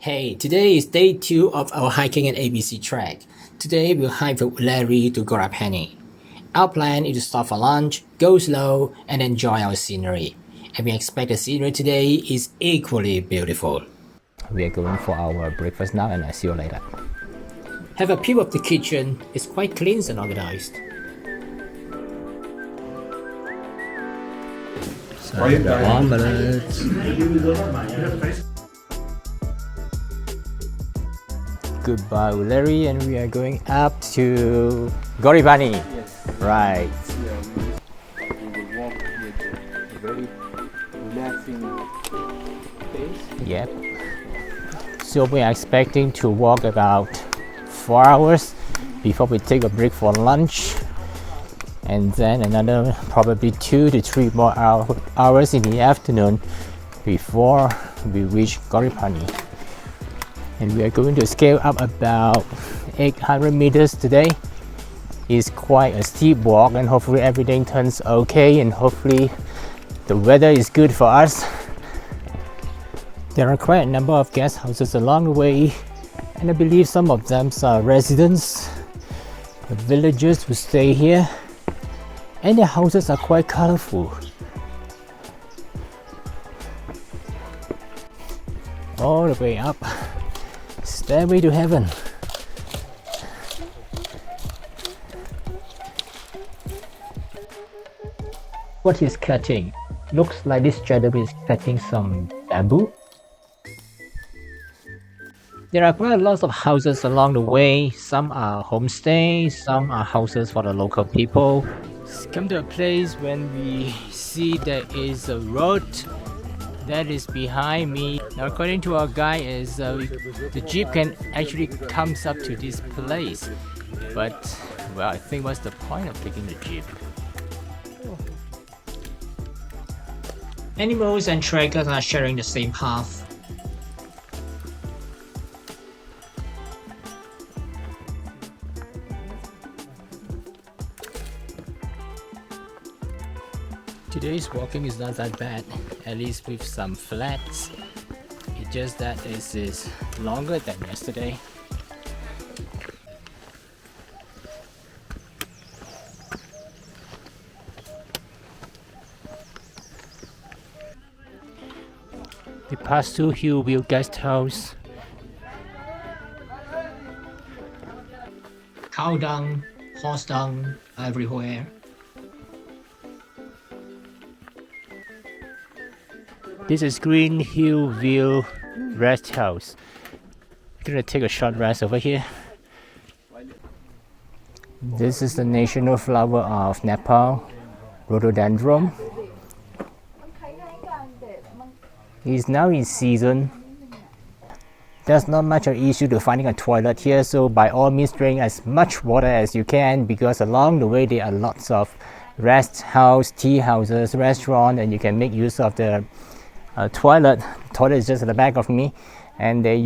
Hey, today is day 2 of our hiking and ABC trek. Today we'll hike from Ulleri to Ghorepani. Our plan is to stop for lunch, go slow, and enjoy our scenery. And we expect the scenery today is equally beautiful. We are going for our breakfast now and I'll see you later. Have a peep of the kitchen, it's quite clean and organized. Omelets. Goodbye Ulleri, and we are going up to Ghorepani. Yes. Right. Yeah, we will walk with a very relaxing pace. Yep. So we are expecting to walk about 4 hours before we take a break for lunch, and then another probably 2 to 3 more hours in the afternoon before we reach Ghorepani. And we are going to scale up about 800 meters today. It's quite a steep walk, and hopefully everything turns okay, and hopefully the weather is good for us. There are quite a number of guest houses along the way, and I believe some of them are residents, the villagers who stay here, and the houses are quite colorful. All the way up, stairway to heaven. What he's cutting? Looks like this gentleman is cutting some bamboo. There are quite lots of houses along the way. Some are homestays, some are houses for the local people. Come to a place when we see there is a road that is behind me. Now, according to our guide, the jeep can actually comes up to this place, but well, I think what's the point of taking the jeep? Animals and trekkers are sharing the same path. Today's walking is not that bad, at least with some flats. It's just that this is longer than yesterday. We passed through Fishtail Guest House. Cow dung, horse dung, everywhere. This is Green Hill View Rest House. Gonna take a short rest over here. This is the national flower of Nepal, rhododendron. It's now in season. There's not much of an issue to finding a toilet here, so by all means drink as much water as you can, because along the way there are lots of rest house, tea houses, restaurant, and you can make use of the toilet. The toilet is just at the back of me, and they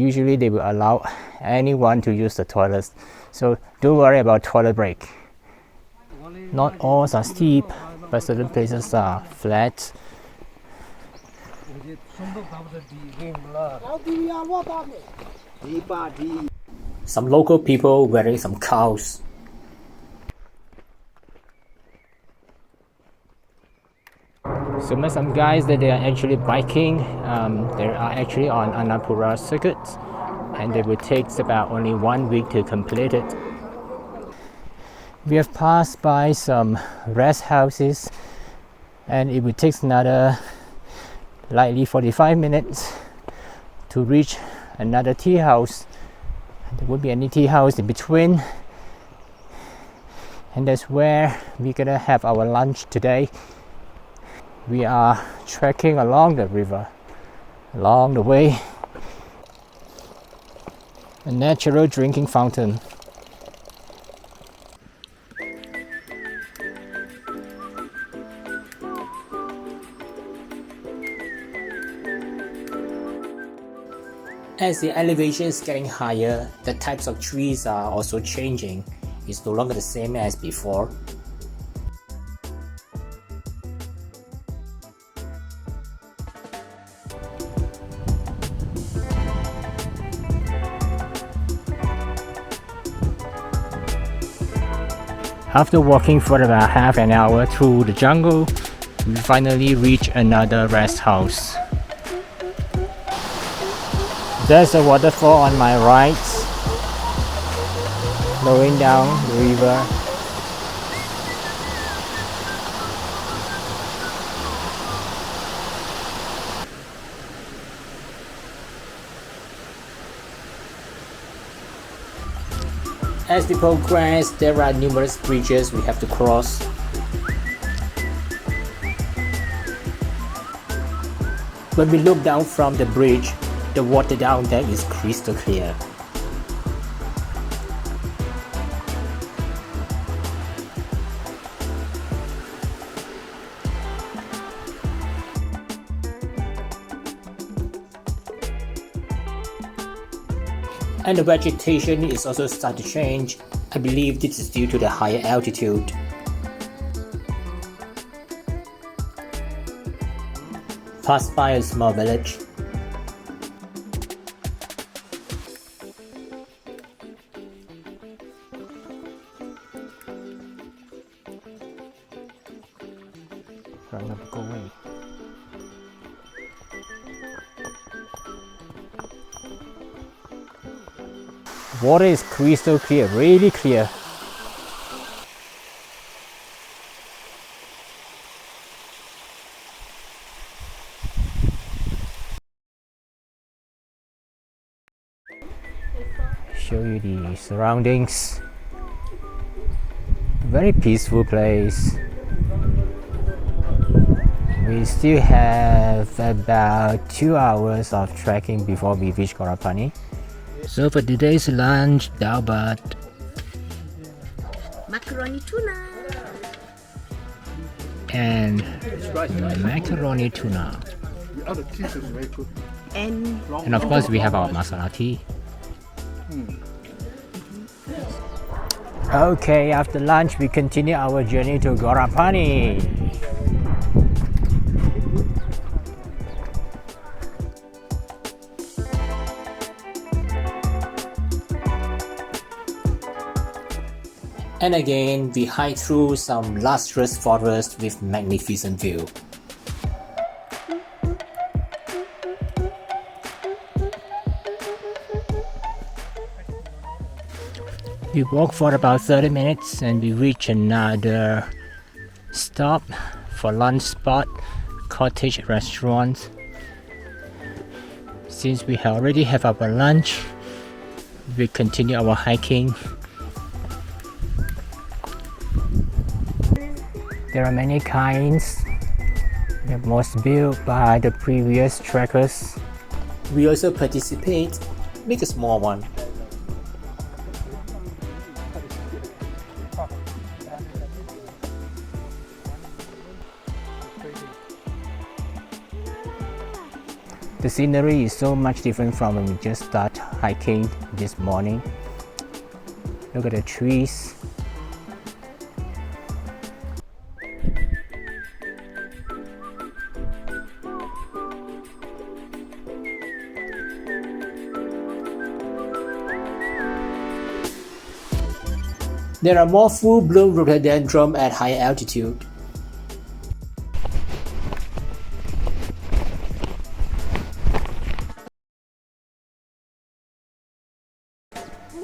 will allow anyone to use the toilets, so don't worry about toilet break. Not all are steep, but certain places are flat. Some local people wearing some cows. So met some guys that they are actually biking. They are actually on Annapurna circuit, and it will take about only 1 week to complete it. We have passed by some rest houses, and it will take another likely 45 minutes to reach another tea house. There won't be any tea house in between, and that's where we're gonna have our lunch today. We are trekking along the river. Along the way, a natural drinking fountain. As the elevation is getting higher, the types of trees are also changing. It's no longer the same as before. After walking for about half an hour through the jungle, we finally reach another rest house. There's a waterfall on my right, flowing down the river. As we progress, there are numerous bridges we have to cross. When we look down from the bridge, the water down there is crystal clear. And the vegetation is also starting to change. I believe this is due to the higher altitude. Passed by a small village. Go away. Water is crystal clear, really clear. Show you the surroundings. Very peaceful place. We still have about 2 hours of trekking before we reach Ghorepani. So for today's lunch, dal bhat, macaroni tuna, and macaroni tuna. And of course we have our masala tea. Okay, after lunch we continue our journey to Ghorepani. And again, we hike through some lustrous forest with magnificent view. We walk for about 30 minutes and we reach another stop for lunch spot, cottage restaurant. Since we already have our lunch, we continue our hiking. There are many kinds, the most built by the previous trekkers. We also participate, make a small one. The scenery is so much different from when we just start hiking this morning. Look at the trees. There are more full-bloom rhododendron at high altitude.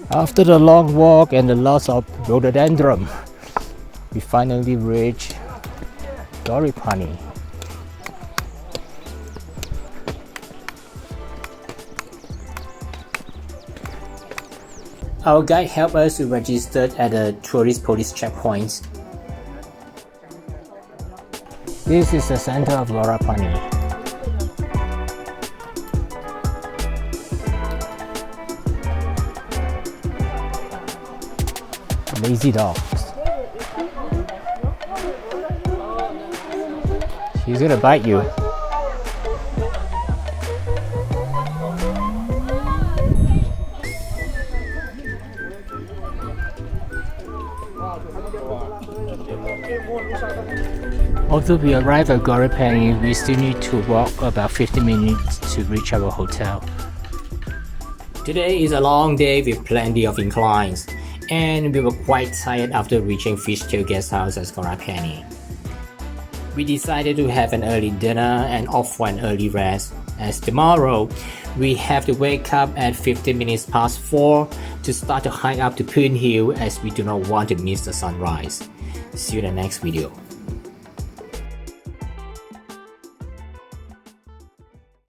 After the long walk and the loss of rhododendron, we finally reach Ghorepani. Our guide helped us to register at the tourist police checkpoints. This is the center of Ghorepani. Lazy dogs. She's gonna bite you. Although we arrive at Ghorepani, we still need to walk about 50 minutes to reach our hotel. Today is a long day with plenty of inclines. and we were quite tired after reaching Fishtail Guest House at Ghorepani. We decided to have an early dinner and opt for an early rest, as tomorrow we have to wake up at 15 minutes past 4 to start to hike up to Poon Hill, as we do not want to miss the sunrise. See you in the next video.